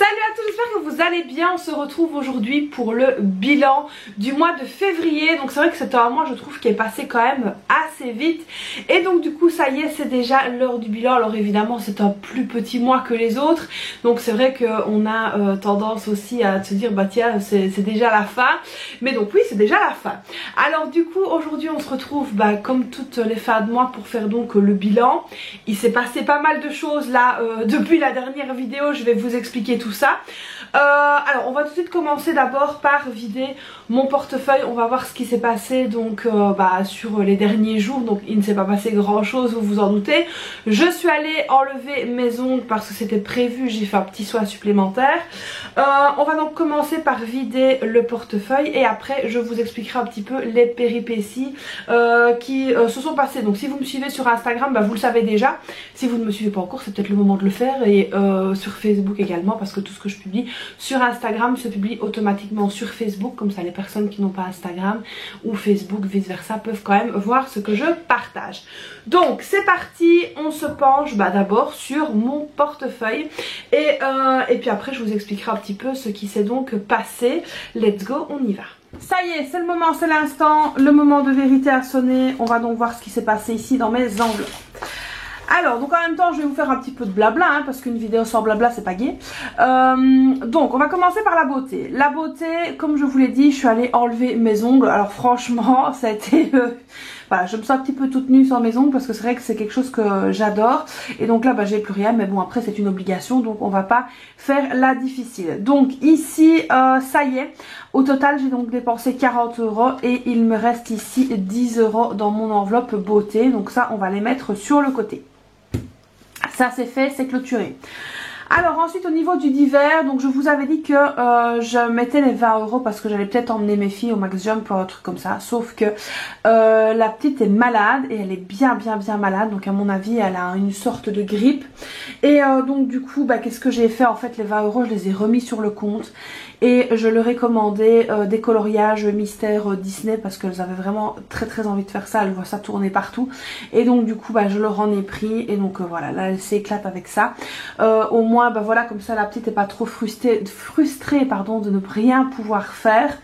Salut à tous, j'espère que vous allez bien. On se retrouve aujourd'hui pour le bilan du mois de février. Donc c'est vrai que c'est un mois, je trouve, qui est passé quand même assez vite. Et donc du coup ça y est, c'est déjà l'heure du bilan. Alors évidemment c'est un plus petit mois que les autres, donc c'est vrai qu'on a tendance aussi à se dire bah tiens c'est déjà la fin. Mais donc oui, c'est déjà la fin. Alors du coup aujourd'hui on se retrouve comme toutes les fins de mois pour faire donc le bilan. Il s'est passé pas mal de choses là depuis la dernière vidéo, je vais vous expliquer tout ça. Alors on va tout de suite commencer d'abord par vider mon portefeuille. On va voir ce qui s'est passé donc sur les derniers jours. Donc il ne s'est pas passé grand chose, vous vous en doutez. Je suis allée enlever mes ongles parce que c'était prévu, j'ai fait un petit soin supplémentaire. On va donc commencer par vider le portefeuille et après je vous expliquerai un petit peu les péripéties qui se sont passées. Donc si vous me suivez sur Instagram, vous le savez déjà. Si vous ne me suivez pas encore, c'est peut-être le moment de le faire, et sur Facebook également, parce que tout ce que je publie sur Instagram se publie automatiquement sur Facebook, comme ça les personnes qui n'ont pas Instagram ou Facebook vice versa peuvent quand même voir ce que je partage. Donc c'est parti, on se penche d'abord sur mon portefeuille et puis après je vous expliquerai un petit peu ce qui s'est donc passé. Let's go, on y va. Ça y est, c'est le moment, c'est l'instant, le moment de vérité a sonné. On va donc voir ce qui s'est passé ici dans mes enveloppes. Alors, donc en même temps, je vais vous faire un petit peu de blabla, parce qu'une vidéo sans blabla, c'est pas gai. Donc, on va commencer par la beauté. La beauté, comme je vous l'ai dit, je suis allée enlever mes ongles. Alors franchement, ça a été... Voilà, je me sens un petit peu toute nue sans mes ongles parce que c'est vrai que c'est quelque chose que j'adore. Et donc là, j'ai plus rien, mais bon, après, c'est une obligation, donc on va pas faire la difficile. Donc ici, ça y est. Au total, j'ai donc dépensé 40 € et il me reste ici 10 € dans mon enveloppe beauté. Donc ça, on va les mettre sur le côté. Ça c'est fait, c'est clôturé. Alors ensuite au niveau du divers, donc je vous avais dit que je mettais les 20 € parce que j'allais peut-être emmener mes filles au Max Jump ou un truc comme ça. Sauf que la petite est malade et elle est bien malade. Donc à mon avis elle a une sorte de grippe. Et donc du coup qu'est-ce que j'ai fait? En fait les 20 € je les ai remis sur le compte. Et je leur ai commandé des coloriages mystère Disney parce qu'elles avaient vraiment très envie de faire ça. Elles voient ça tourner partout. Et donc du coup je leur en ai pris. Et donc voilà, là elle s'éclate avec ça. Au moins voilà, comme ça la petite n'est pas trop frustrée de ne rien pouvoir faire.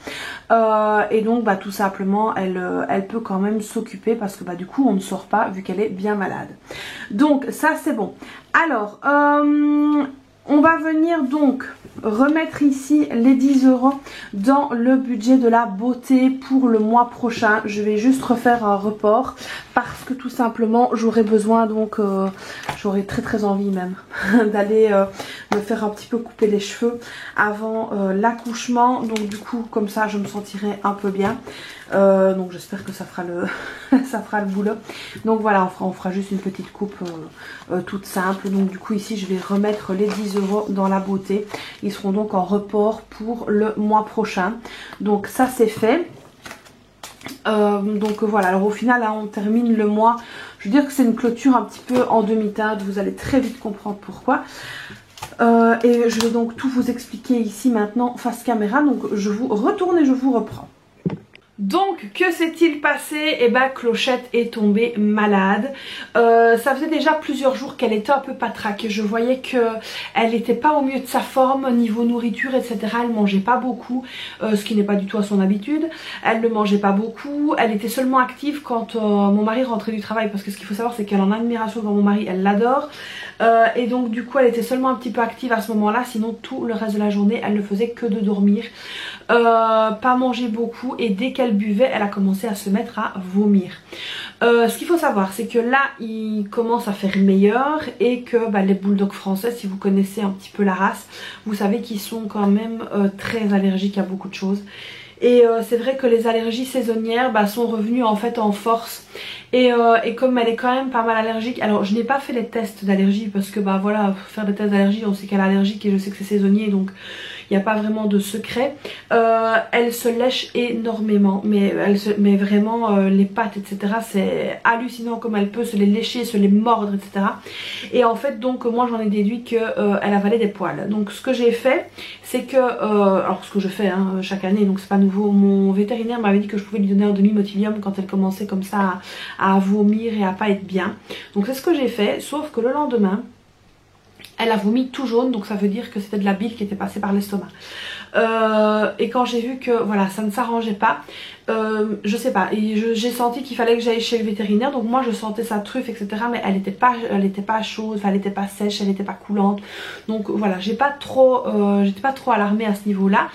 Et donc tout simplement elle peut quand même s'occuper parce que du coup on ne sort pas vu qu'elle est bien malade. Donc ça c'est bon. Alors on va venir donc remettre ici les 10 € dans le budget de la beauté pour le mois prochain. Je vais juste refaire un report parce que tout simplement j'aurai besoin, donc j'aurai très envie même d'aller me faire un petit peu couper les cheveux avant l'accouchement. Donc du coup comme ça je me sentirai un peu bien. Donc j'espère que ça fera le ça fera le boulot. Donc voilà, on fera juste une petite coupe toute simple. Donc du coup ici je vais remettre les 10 € dans la beauté. Ils seront donc en report pour le mois prochain. Donc ça c'est fait. Donc voilà, alors au final on termine le mois. Je veux dire que c'est une clôture un petit peu en demi-teinte. Vous allez très vite comprendre pourquoi. Et je vais donc tout vous expliquer ici maintenant face caméra. Donc je vous retourne et je vous reprends. Donc que s'est-il passé? Clochette est tombée malade. Ça faisait déjà plusieurs jours qu'elle était un peu patraque. Je voyais qu'elle n'était pas au mieux de sa forme au niveau nourriture, etc. Elle mangeait pas beaucoup, ce qui n'est pas du tout à son habitude. Elle ne mangeait pas beaucoup. Elle était seulement active quand mon mari rentrait du travail, parce que ce qu'il faut savoir c'est qu'elle en a admiration devant mon mari, elle l'adore. Et donc du coup elle était seulement un petit peu active à ce moment-là. Sinon tout le reste de la journée elle ne faisait que de dormir. Pas manger beaucoup, et dès qu'elle buvait elle a commencé à se mettre à vomir. Ce qu'il faut savoir c'est que là il commence à faire meilleur et que les bulldogs français, si vous connaissez un petit peu la race, vous savez qu'ils sont quand même très allergiques à beaucoup de choses. Et c'est vrai que les allergies saisonnières sont revenues en fait en force. Et comme elle est quand même pas mal allergique, alors je n'ai pas fait les tests d'allergie parce que voilà, faire des tests d'allergie, on sait qu'elle est allergique et je sais que c'est saisonnier, donc il n'y a pas vraiment de secret. Elle se lèche énormément, mais vraiment les pattes, etc. C'est hallucinant comme elle peut se les lécher, se les mordre, etc. Et en fait donc moi j'en ai déduit qu'elle avalait des poils. Donc ce que j'ai fait c'est que, alors ce que je fais chaque année, donc c'est pas nouveau, mon vétérinaire m'avait dit que je pouvais lui donner un demi-motilium quand elle commençait comme ça à vomir et à pas être bien. Donc c'est ce que j'ai fait, sauf que le lendemain Elle a vomi tout jaune, donc ça veut dire que c'était de la bile qui était passée par l'estomac. Et quand j'ai vu que voilà, ça ne s'arrangeait pas, je sais pas, j'ai senti qu'il fallait que j'aille chez le vétérinaire. Donc moi je sentais sa truffe, etc. Mais elle était pas chaude, enfin, elle n'était pas sèche, elle n'était pas coulante. Donc voilà, j'étais pas trop alarmée à ce niveau-là.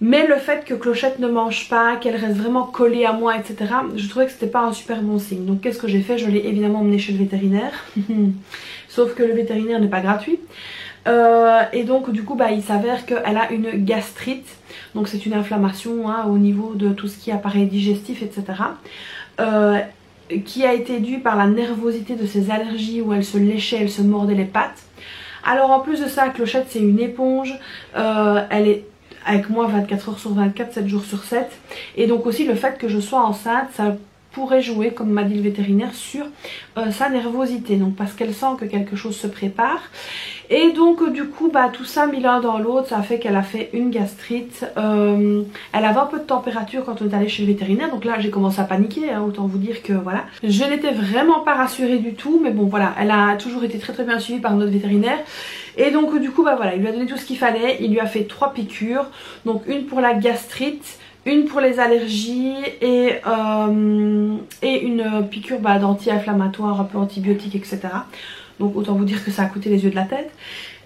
Mais le fait que Clochette ne mange pas, qu'elle reste vraiment collée à moi, etc. Je trouvais que c'était pas un super bon signe. Donc qu'est-ce que j'ai fait? Je l'ai évidemment emmenée chez le vétérinaire. Sauf que le vétérinaire n'est pas gratuit. Et donc du coup bah, il s'avère qu'elle a une gastrite. Donc c'est une inflammation hein, au niveau de tout ce qui est appareil digestif, etc. Qui a été due par la nervosité de ses allergies où elle se léchait, elle se mordait les pattes. Alors en plus de ça, Clochette c'est une éponge. Elle est avec moi 24 h sur 24, 7 jours sur 7. Et donc aussi le fait que je sois enceinte, ça pourrait jouer, comme m'a dit le vétérinaire, sur sa nervosité. Donc parce qu'elle sent que quelque chose se prépare. Et donc du coup bah, tout ça mis l'un dans l'autre, ça a fait qu'elle a fait une gastrite. Elle avait un peu de température quand on est allé chez le vétérinaire. Donc là j'ai commencé à paniquer, hein, autant vous dire que voilà. Je n'étais vraiment pas rassurée du tout. Mais bon voilà, elle a toujours été très bien suivie par notre vétérinaire. Et donc du coup bah voilà, il lui a donné tout ce qu'il fallait. Il lui a fait 3 piqûres. Donc une pour la gastrite, une pour les allergies et une piqûre bah, d'anti-inflammatoire, un peu antibiotique, etc. Donc autant vous dire que ça a coûté les yeux de la tête.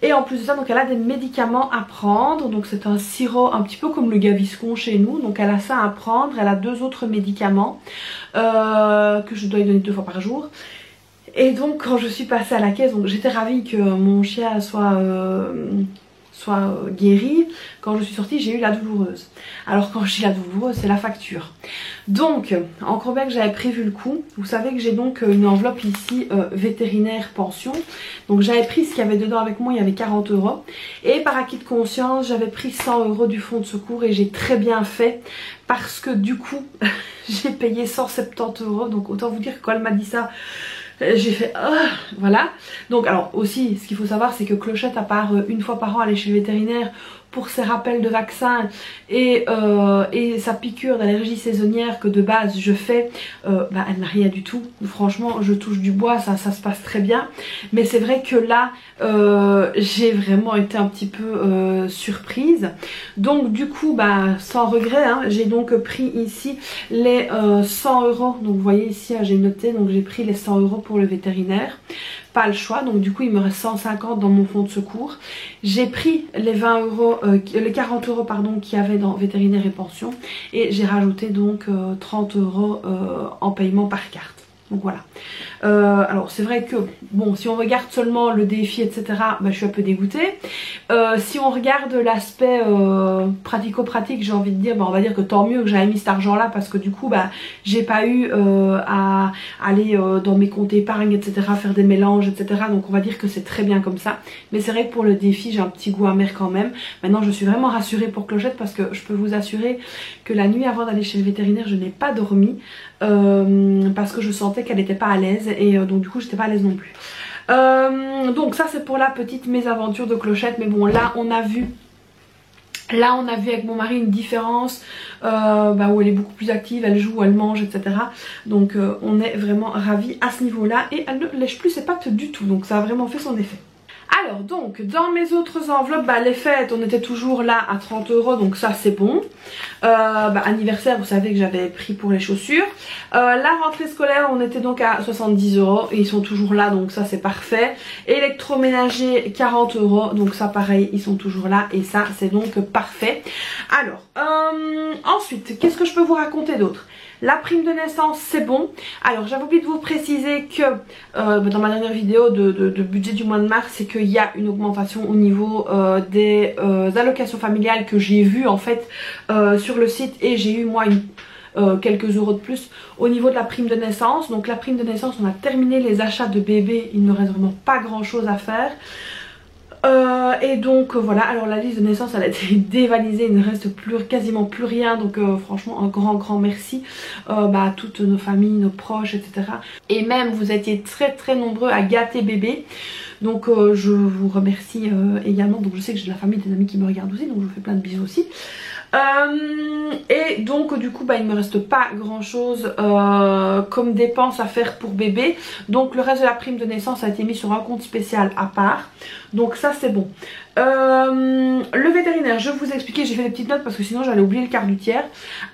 Et en plus de ça, donc elle a des médicaments à prendre. Donc c'est un sirop un petit peu comme le Gaviscon chez nous. Donc elle a ça à prendre. Elle a 2 autres médicaments que je dois lui donner 2 fois par jour. Et donc quand je suis passée à la caisse, donc j'étais ravie que mon chien soit guéri. Quand je suis sortie, j'ai eu la douloureuse. Alors quand je dis la douloureuse, c'est la facture. Donc encore bien que j'avais prévu le coup. Vous savez que j'ai donc une enveloppe ici vétérinaire pension. Donc j'avais pris ce qu'il y avait dedans avec moi, il y avait 40 €. Et par acquis de conscience, j'avais pris 100 € du fonds de secours. Et j'ai très bien fait parce que du coup j'ai payé 170 €. Donc autant vous dire que quand elle m'a dit ça, j'ai fait voilà. Donc alors aussi ce qu'il faut savoir, c'est que Clochette, à part une fois par an aller chez le vétérinaire pour ses rappels de vaccins et sa piqûre d'allergie saisonnière que de base je fais, bah, elle n'a rien du tout. Franchement je touche du bois, ça se passe très bien. Mais c'est vrai que là j'ai vraiment été un petit peu surprise. Donc du coup bah, sans regret hein, j'ai donc pris ici les 100 €. Donc vous voyez ici hein, j'ai noté, donc j'ai pris les 100 € pour le vétérinaire. Pas le choix, donc du coup il me reste 150 dans mon fonds de secours. J'ai pris les 40 € pardon qu'il y avait dans vétérinaire et pension, et j'ai rajouté donc 30 € en paiement par carte. Donc voilà. Alors c'est vrai que bon, si on regarde seulement le défi etc, bah, je suis un peu dégoûtée. Si on regarde l'aspect pratico-pratique, j'ai envie de dire, bah, on va dire que tant mieux que j'avais mis cet argent là, parce que du coup bah, j'ai pas eu à aller dans mes comptes épargne etc, faire des mélanges etc. Donc on va dire que c'est très bien comme ça. Mais c'est vrai que pour le défi j'ai un petit goût amer quand même. Maintenant je suis vraiment rassurée pour Clochette, parce que je peux vous assurer que la nuit avant d'aller chez le vétérinaire je n'ai pas dormi. Parce que je sentais qu'elle n'était pas à l'aise, et donc du coup j'étais pas à l'aise non plus. Donc ça c'est pour la petite mésaventure de Clochette. Mais bon là on a vu avec mon mari une différence bah, où elle est beaucoup plus active, elle joue, elle mange etc. Donc on est vraiment ravis à ce niveau là, et elle ne lèche plus ses pattes du tout, donc ça a vraiment fait son effet. Alors donc dans mes autres enveloppes, bah, les fêtes on était toujours là à 30 €, donc ça c'est bon. Bah, anniversaire, vous savez que j'avais pris pour les chaussures. La rentrée scolaire on était donc à 70 €, et ils sont toujours là, donc ça c'est parfait. Électroménager 40 €, donc ça pareil ils sont toujours là, et ça c'est donc parfait. Alors ensuite qu'est-ce que je peux vous raconter d'autre? La prime de naissance c'est bon. Alors j'avais oublié de vous préciser que dans ma dernière vidéo de budget du mois de mars, c'est qu'il y a une augmentation au niveau des allocations familiales que j'ai vu en fait sur le site, et j'ai eu moi quelques euros de plus au niveau de la prime de naissance. Donc la prime de naissance, on a terminé les achats de bébés, il ne reste vraiment pas grand chose à faire. Et donc voilà, alors la liste de naissance elle a été dévalisée, il ne reste quasiment plus rien. Donc franchement un grand merci bah, à toutes nos familles, nos proches etc. Et même vous étiez très nombreux à gâter bébé. Donc je vous remercie également. Donc je sais que j'ai de la famille, des amis qui me regardent aussi, donc je vous fais plein de bisous aussi. Et donc du coup il me reste pas grand chose comme dépense à faire pour bébé. Donc le reste de la prime de naissance a été mis sur un compte spécial à part. Donc ça c'est bon. Le vétérinaire, je vous ai expliqué, j'ai fait des petites notes parce que sinon j'allais oublier le quart du tiers.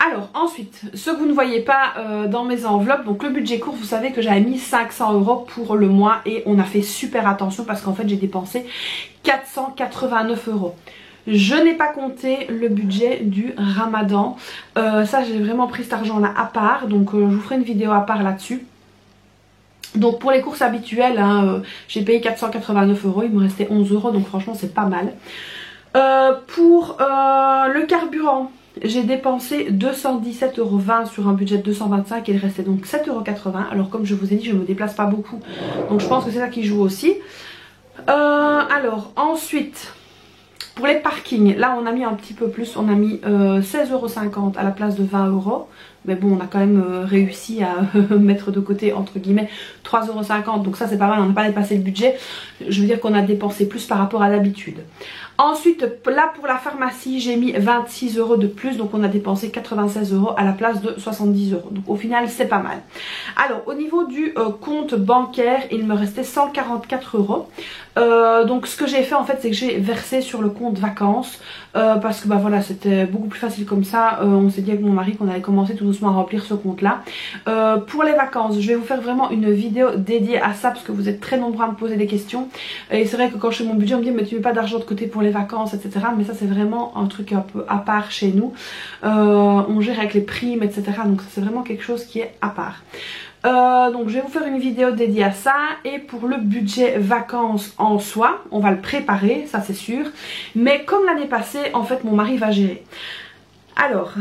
Alors ensuite, ce que vous ne voyez pas dans mes enveloppes, donc le budget course, vous savez que j'avais mis 500 € pour le mois et on a fait super attention parce qu'en fait j'ai dépensé 489 €. Je n'ai pas compté le budget du ramadan, ça j'ai vraiment pris cet argent là à part, donc je vous ferai une vidéo à part là-dessus. Donc pour les courses habituelles, hein, j'ai payé 489 €, il me restait 11 €, donc franchement c'est pas mal. Pour le carburant, j'ai dépensé 217,20 € sur un budget de 225 et il restait donc 7,80 €. Alors comme je vous ai dit, je ne me déplace pas beaucoup, donc je pense que c'est ça qui joue aussi. Alors ensuite... Pour les parkings, là on a mis un petit peu plus, on a mis 16,50 € à la place de 20 €. Mais bon, on a quand même réussi à mettre de côté, entre guillemets, 3,50 €. Donc ça c'est pas mal, on n'a pas dépassé le budget. Je veux dire qu'on a dépensé plus par rapport à d'habitude. Ensuite, là pour la pharmacie, j'ai mis 26 € de plus. Donc on a dépensé 96 € à la place de 70 €. Donc au final, c'est pas mal. Alors au niveau du compte bancaire, il me restait 144 €. Donc ce que j'ai fait en fait, c'est que j'ai versé sur le compte vacances. Parce que voilà, c'était beaucoup plus facile comme ça. On s'est dit avec mon mari qu'on allait commencer tout doucement à remplir ce compte là. Pour les vacances, je vais vous faire vraiment une vidéo dédiée à ça parce que vous êtes très nombreux à me poser des questions. Et c'est vrai que quand je fais mon budget, on me dit mais tu mets pas d'argent de côté pour les vacances, etc. Mais ça c'est vraiment un truc un peu à part chez nous. On gère avec les primes, etc. Donc c'est vraiment quelque chose qui est à part. Donc je vais vous faire une vidéo dédiée à ça. Et pour le budget vacances en soi, on va le préparer, ça c'est sûr. Mais comme l'année passée, en fait mon mari va gérer. Alors,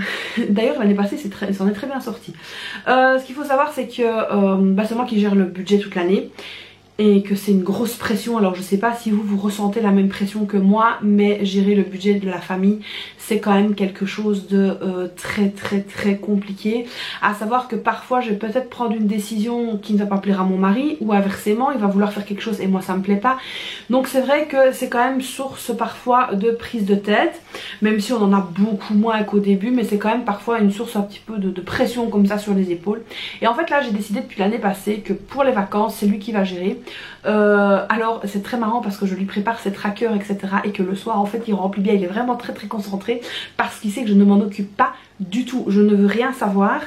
d'ailleurs l'année passée il s'en est très bien sorti. Ce qu'il faut savoir c'est que c'est moi qui gère le budget toute l'année. Et que c'est une grosse pression. Alors je sais pas si vous ressentez la même pression que moi, mais gérer le budget de la famille c'est quand même quelque chose de très compliqué. À savoir que parfois je vais peut-être prendre une décision qui ne va pas plaire à mon mari, ou inversement il va vouloir faire quelque chose et moi ça me plaît pas. Donc c'est vrai que c'est quand même source parfois de prise de tête, même si on en a beaucoup moins qu'au début, mais c'est quand même parfois une source un petit peu de pression comme ça sur les épaules. Et en fait là j'ai décidé depuis l'année passée que pour les vacances c'est lui qui va gérer. Alors c'est très marrant parce que je lui prépare ses trackers, etc. et que le soir en fait il remplit bien, il est vraiment très concentré parce qu'il sait que je ne m'en occupe pas du tout, je ne veux rien savoir.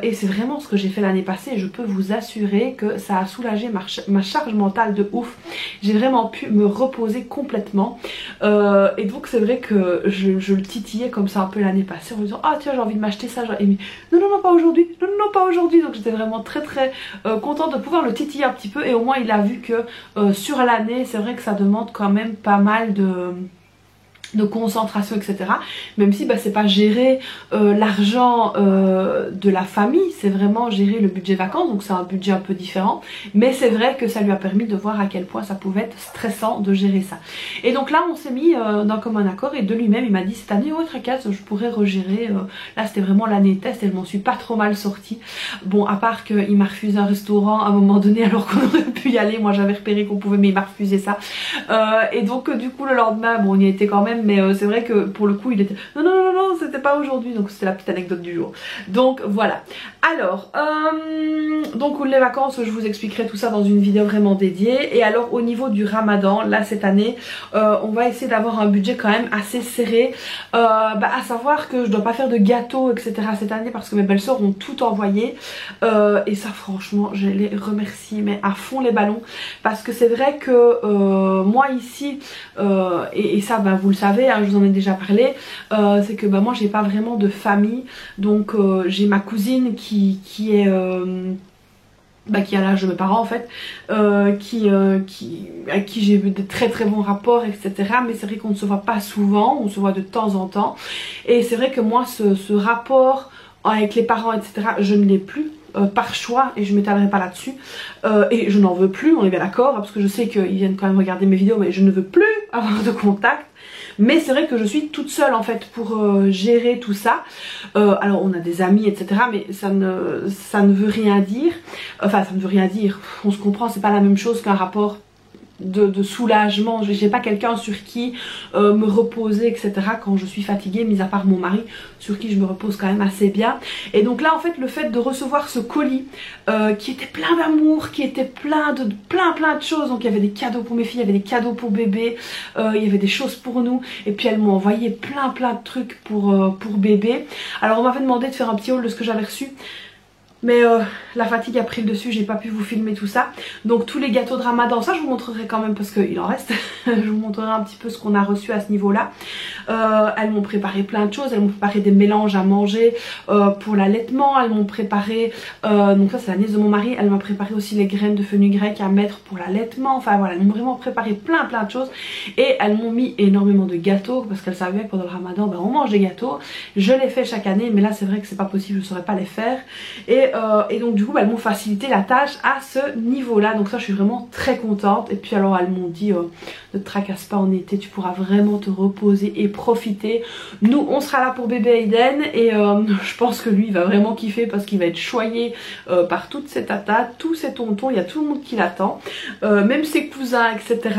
Et c'est vraiment ce que j'ai fait l'année passée et je peux vous assurer que ça a soulagé ma charge mentale de ouf. J'ai vraiment pu me reposer complètement. Et donc c'est vrai que je le titillais comme ça un peu l'année passée en me disant ah tiens j'ai envie de m'acheter ça, et non pas aujourd'hui, non pas aujourd'hui. Donc j'étais vraiment très contente de pouvoir le titiller un petit peu et au moins il a vu que sur l'année c'est vrai que ça demande quand même pas mal de concentration, etc. Même si c'est pas gérer l'argent de la famille, c'est vraiment gérer le budget vacances, donc c'est un budget un peu différent. Mais c'est vrai que ça lui a permis de voir à quel point ça pouvait être stressant de gérer ça. Et donc là on s'est mis d'un commun accord et de lui-même il m'a dit cette année ouais tracasse je pourrais regérer. Là c'était vraiment l'année test et je m'en suis pas trop mal sortie. Bon à part qu'il m'a refusé un restaurant à un moment donné alors qu'on aurait pu y aller, moi j'avais repéré qu'on pouvait mais il m'a refusé ça. Et donc du coup le lendemain bon on y était quand même, mais c'est vrai que pour le coup il était non c'était pas aujourd'hui, donc c'était la petite anecdote du jour. Donc voilà. Alors donc les vacances je vous expliquerai tout ça dans une vidéo vraiment dédiée. Et alors au niveau du ramadan là cette année on va essayer d'avoir un budget quand même assez serré, à savoir que je dois pas faire de gâteau etc cette année parce que mes belles-sœurs ont tout envoyé et ça franchement je les remercie mais à fond les ballons parce que c'est vrai que moi ici et ça vous le savez hein, je vous en ai déjà parlé, c'est que moi j'ai pas vraiment de famille, donc j'ai ma cousine qui est qui a l'âge de mes parents en fait, avec qui j'ai eu de très bons rapports etc, mais c'est vrai qu'on ne se voit pas souvent, on se voit de temps en temps et c'est vrai que moi ce rapport avec les parents etc je ne l'ai plus par choix et je m'étalerai pas là-dessus et je n'en veux plus, on est bien d'accord, parce que je sais qu'ils viennent quand même regarder mes vidéos mais je ne veux plus avoir de contact. Mais c'est vrai que je suis toute seule en fait pour gérer tout ça. Alors on a des amis etc mais ça ne veut rien dire. Enfin ça ne veut rien dire, on se comprend, c'est pas la même chose qu'un rapport de soulagement. J'ai pas quelqu'un sur qui me reposer, etc. quand je suis fatiguée, mis à part mon mari sur qui je me repose quand même assez bien. Et donc là en fait le fait de recevoir ce colis qui était plein d'amour, qui était plein de choses, donc il y avait des cadeaux pour mes filles, il y avait des cadeaux pour bébé, il y avait des choses pour nous, et puis elles m'ont envoyé plein de trucs pour bébé. Alors on m'avait demandé de faire un petit haul de ce que j'avais reçu, mais la fatigue a pris le dessus, j'ai pas pu vous filmer tout ça. Donc tous les gâteaux de Ramadan, ça je vous montrerai quand même parce qu'il en reste. Je vous montrerai un petit peu ce qu'on a reçu à ce niveau là. Elles m'ont préparé plein de choses, elles m'ont préparé des mélanges à manger pour l'allaitement. Elles m'ont préparé, donc ça c'est la nièce de mon mari, elle m'a préparé aussi les graines de fenugrec à mettre pour l'allaitement. Enfin voilà, elles m'ont vraiment préparé plein de choses. Et elles m'ont mis énormément de gâteaux parce qu'elles savaient que pendant le Ramadan on mange des gâteaux. Je les fais chaque année, mais là c'est vrai que c'est pas possible, je saurais pas les faire. Et donc du coup elles m'ont facilité la tâche à ce niveau là, donc ça je suis vraiment très contente. Et puis alors elles m'ont dit ne te tracasse pas en été, tu pourras vraiment te reposer et profiter. Nous on sera là pour bébé Aiden et je pense que lui il va vraiment kiffer parce qu'il va être choyé par toute cette tata, tous ces tontons, il y a tout le monde qui l'attend, même ses cousins, etc.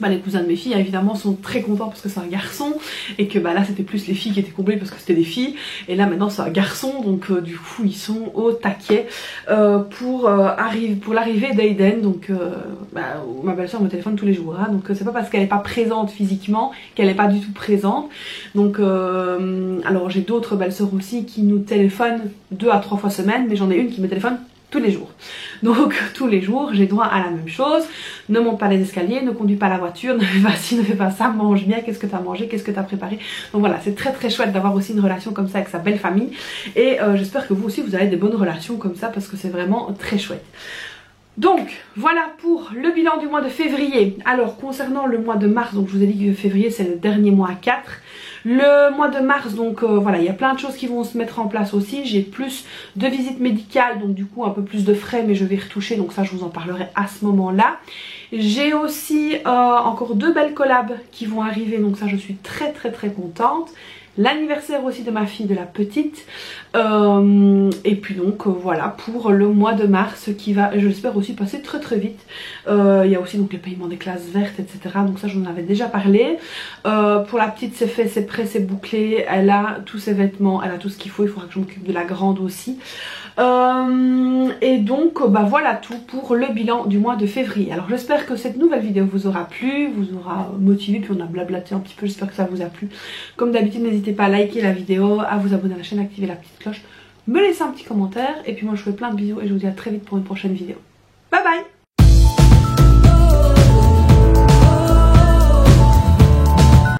Les cousins de mes filles évidemment sont très contents parce que c'est un garçon et que là c'était plus les filles qui étaient comblées parce que c'était des filles, et là maintenant c'est un garçon, donc du coup ils sont au taquet pour l'arrivée d'Aiden. Donc ma belle-soeur me téléphone tous les jours, hein, donc c'est pas parce qu'elle n'est pas présente physiquement qu'elle n'est pas du tout présente. Donc alors j'ai d'autres belles-sœurs aussi qui nous téléphonent 2 à 3 fois semaine, mais j'en ai une qui me téléphone tous les jours. Donc tous les jours j'ai droit à la même chose: ne monte pas les escaliers, ne conduis pas la voiture, ne fais pas ci, ne fais pas ça, mange bien, qu'est-ce que tu as mangé, qu'est-ce que tu as préparé. Donc voilà, c'est très chouette d'avoir aussi une relation comme ça avec sa belle famille, et j'espère que vous aussi vous avez des bonnes relations comme ça parce que c'est vraiment très chouette. Donc voilà pour le bilan du mois de février. Alors concernant le mois de mars, donc je vous ai dit que février c'est le dernier mois à 4. Le mois de mars, donc voilà, il y a plein de choses qui vont se mettre en place aussi. J'ai plus de visites médicales, donc du coup un peu plus de frais, mais je vais retoucher, donc ça je vous en parlerai à ce moment-là. J'ai aussi encore 2 belles collabs qui vont arriver, donc ça je suis très contente. L'anniversaire aussi de ma fille, de la petite, et puis donc voilà pour le mois de mars qui va, je l'espère, aussi passer très vite. Il y a aussi donc le paiement des classes vertes, etc. Donc ça j'en avais déjà parlé. Pour la petite c'est fait, c'est prêt, c'est bouclé, elle a tous ses vêtements, elle a tout ce qu'il faut. Il faudra que je m'occupe de la grande aussi. Et donc voilà tout pour le bilan du mois de février. Alors j'espère que cette nouvelle vidéo vous aura plu, vous aura motivé, puis on a blablaté un petit peu, j'espère que ça vous a plu. Comme d'habitude n'hésitez pas à liker la vidéo, à vous abonner à la chaîne, activer la petite cloche, me laisser un petit commentaire, et puis moi je vous fais plein de bisous et je vous dis à très vite pour une prochaine vidéo. Bye bye.